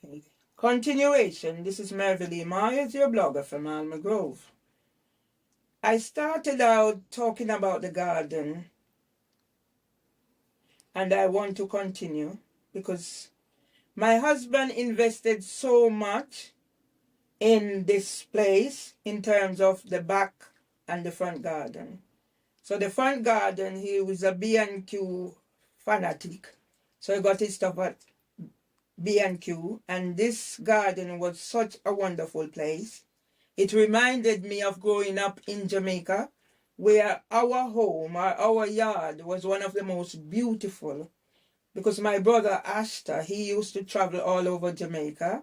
Okay. Continuation. This is Mervelee Myers, your blogger from Alma Grove. I started out talking about the garden, and I want to continue because my husband invested so much in this place in terms of the back and the front garden. So the front garden, he was a B&Q fanatic. So he got his stuff at B&Q, and this garden was such a wonderful place. It reminded me of growing up in Jamaica, where our home or our yard was one of the most beautiful, because my brother Ashton, he used to travel all over Jamaica,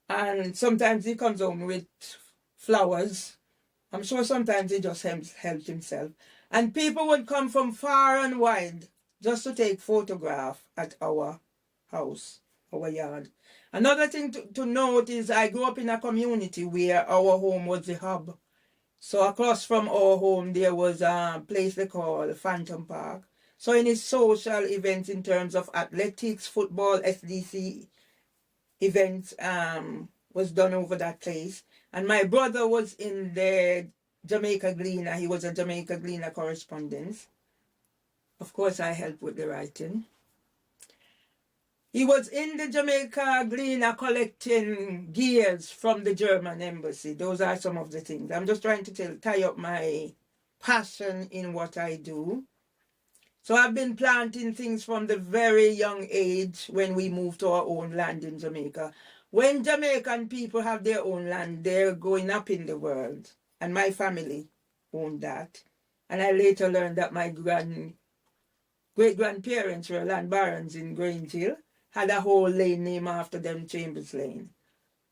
and sometimes he comes home with flowers. I'm sure sometimes he just helped himself. And people would come from far and wide just to take photographs at our house, our yard. Another thing to note is I grew up in a community where our home was the hub. So across from our home, there was a place they call Phantom Park. So any social events in terms of athletics, football, SDC events was done over that place. And my brother was in the Jamaica Gleaner. He was a Jamaica Gleaner correspondent. Of course, I helped with the writing. He was in the Jamaica Gleaner collecting gears from the German embassy. Those are some of the things. I'm just trying to tie up my passion in what I do. So I've been planting things from the very young age when we moved to our own land in Jamaica. When Jamaican people have their own land, they're going up in the world. And my family owned that. And I later learned that my great-grandparents were land barons in Grange Hill, had a whole lane named after them, Chambers Lane.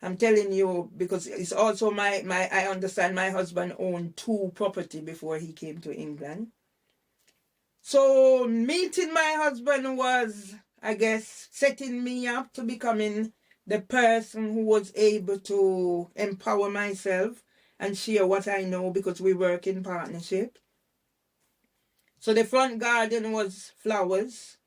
I'm telling you, because it's also I understand my husband owned 2 property before he came to England. So meeting my husband was, I guess, setting me up to becoming the person who was able to empower myself and share what I know, because we work in partnership. So the front garden was flowers,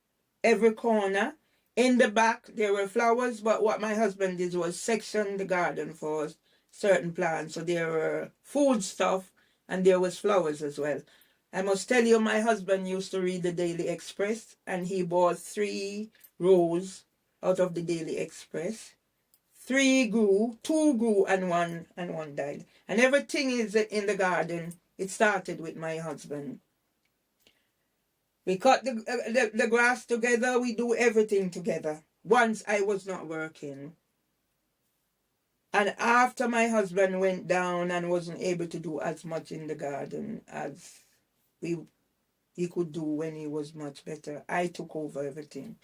every corner. In the back, there were flowers, but what my husband did was section the garden for certain plants. So there were food stuff, and there was flowers as well. I must tell you, my husband used to read the Daily Express, and he bought 3 rows out of the Daily Express. 3 grew, 2 grew, and one died. And everything is in the garden. It started with my husband. We cut the grass together. We do everything together. Once I was not working. And after my husband went down and wasn't able to do as much in the garden as he could do when he was much better, I took over everything.